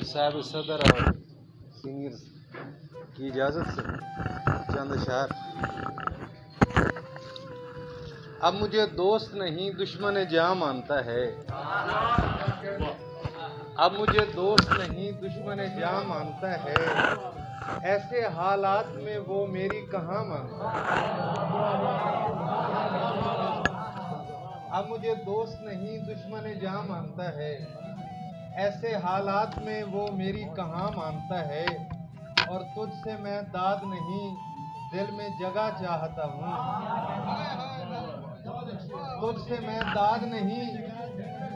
साहब सदर और सीनियर की इजाज़त से चंद अशआर। अब मुझे दोस्त नहीं दुश्मन जां मानता है। अब मुझे दोस्त नहीं दुश्मन जां मानता है। ऐसे हालात में वो मेरी कहाँ मानता है। अब मुझे दोस्त नहीं दुश्मन जां मानता है। ऐसे हालात में वो मेरी कहाँ मानता है। और तुझसे मैं दाद नहीं दिल में जगह चाहता हूँ। तुझसे मैं दाद नहीं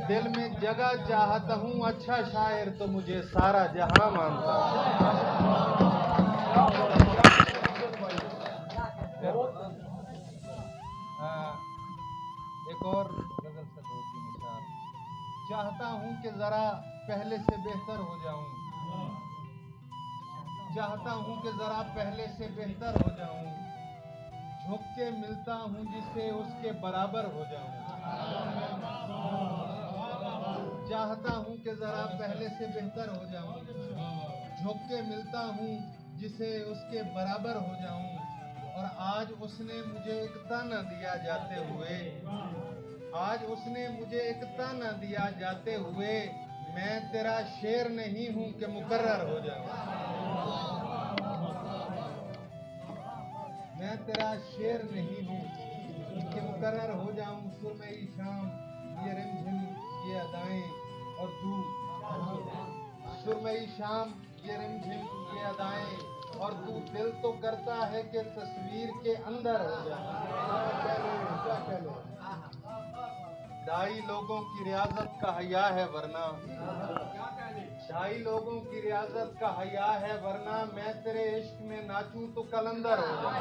दिल में जगह चाहता हूँ। अच्छा शायर तो मुझे सारा जहां मानता है। एक और गजल से दो तीन इशार। चाहता हूँ कि जरा पहले से बेहतर हो जाऊं। चाहता हूँ कि जरा पहले से बेहतर हो जाऊं। झुक के मिलता हूँ जिससे उसके बराबर हो जाऊं। चाहता हूँ कि जरा पहले से बेहतर हो जाऊं। झुक के मिलता हूँ जिसे उसके बराबर हो जाऊं। और आज उसने मुझे एक ताना दिया जाते हुए। आज उसने मुझे एक ताना दिया जाते हुए। मैं तेरा शेर नहीं हूँ कि मुकर्रर हो जाऊं। मैं तेरा शेर नहीं हूँ कि मुकर्रर हो जाऊं। सुरमई शाम ये रिमझिम ये अदाएं और तू। सुरमई शाम ये रिमझिम ये अदाएं और तू। दिल तो करता है कि तस्वीर के अंदर हो जाए। ढाई लोगों की रियाजत का हया है वरना। ढाई लोगों की रियाजत का हया है वरना। मैं तेरे इश्क में नाचूं तो कलंदर हो जाऊं।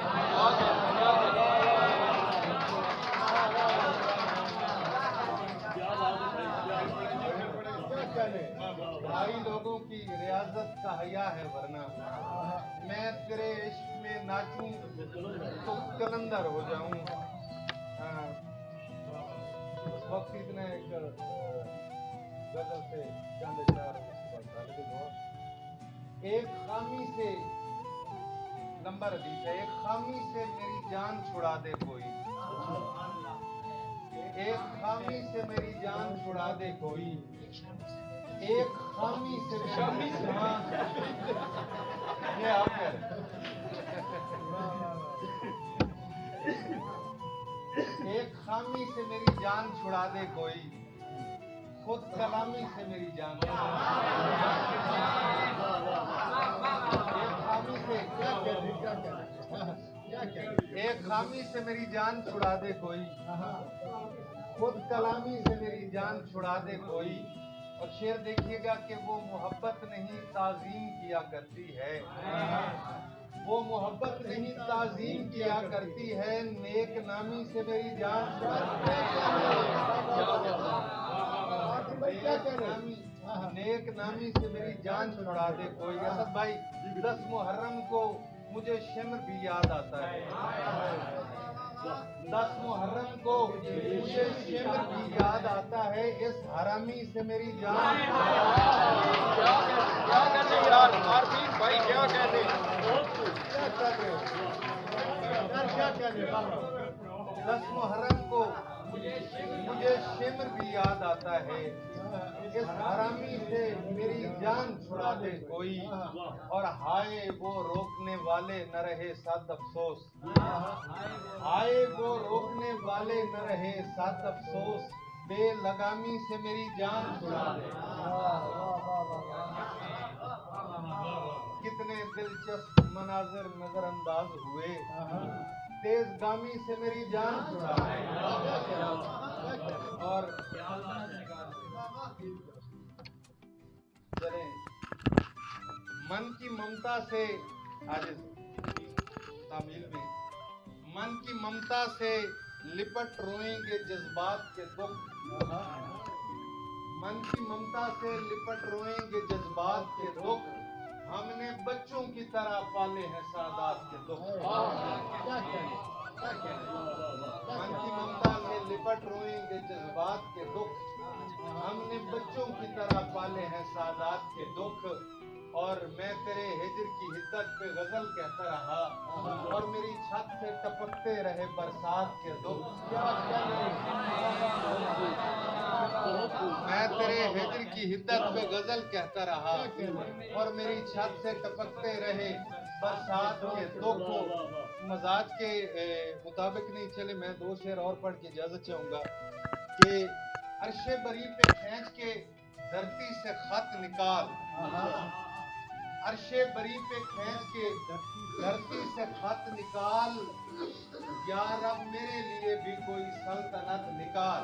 ढाई लोगों की रियाजत का हया है वरना। मैं तेरे इश्क में नाचूं तो कलंदर हो जाऊं। उस वक्त इतना एक गजल से चंद अशआर। एक खामी से नंबर हदीस है। एक खामी से मेरी जान छुड़ा दे कोई। एक खामी से मेरी जान छुड़ा दे कोई। एक खामी से मेरी जान ये आप कह रहे। एक खामी से मेरी जान छुड़ा दे कोई। खुद कलामी से मेरी जान। एक खामी से एक खामी से मेरी जान छुड़ा दे कोई। खुद कलामी से मेरी जान छुड़ा दे कोई। और शेर देखिएगा कि वो मोहब्बत नहीं ताज़ीम किया करती है। वो मोहब्बत नहीं ताज़ीम किया करती है। नेक नामी से मेरी जान नेक नामी से मेरी जान छुड़ा दे कोई। असद भाई 10 मुहर्रम को मुझे शिम्र भी याद आता है। 10 मुहर्रम को मुझे शिम्र भी याद आता है। इस हरामी से मेरी जान। क्या कहते यार आरफीन भाई क्या कहते क्या कहते। 10 मुहर्रम को मुझे शिम्र भी याद आता है। इस हरामी से मेरी जान छुड़ा दे कोई। और हाय वो रोकने वाले न रहे साथ अफसोस। हाय वो रोकने वाले न रहे साथ अफसोस। बेलगामी से मेरी जान छुड़ा दे। कितने दिलचस्प मनाजिर नजरअंदाज हुए। तेजगामी से मेरी जान छुड़ा दे। और चले मन की ममता से आज तामील में। मन की ममता से लिपट रोएंगे जज्बात के दुख। मन की ममता से लिपट रोएंगे जज्बात के दुख। हमने बच्चों की तरह पाले हैं सादात के दुख। मन की ममता से लिपट रोएंगे जज्बात के दुख। हमने बच्चों की तरह पाले हैं सादात के दुख, और मैं तेरे हिज्र की हिद्दत पे गजल कहता रहा, और मेरी छत से टपकते रहे बरसात के दुख। मैं तेरे हिज्र की हिद्दत पे गजल कहता रहा, और मेरी छत से टपकते रहे बरसात के दुख। मजाज के मुताबिक नहीं चले, मैं 2 शेर और पढ़ के इजाजत चाहूंगा कि अर्शे बरी पे खींच के धरती से खत निकाल, अर्शे बरी पे खींच के धरती से खत निकाल, या रब मेरे लिए भी कोई सल्तनत निकाल।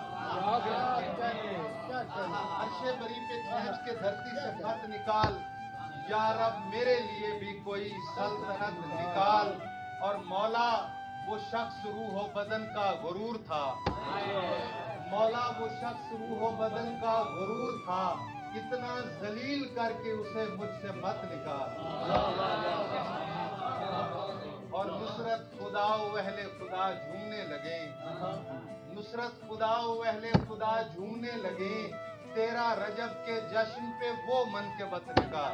अर्शे बरी पे खींच के धरती से खत निकाल, या रब मेरे लिए भी कोई सल्तनत निकाल। और मौला वो शख्स रूह बदन का गुरूर था, मौला वो शख्स रूह बदन का गुरूर था, इतना जलील करके उसे मुझसे मत निकाल। और नुसरत खुदा वहले खुदा झूमने लगे, नुसरत खुदा वहले खुदा झूमने लगे, तेरा रजब के जश्न पे वो मन के बत निकाल।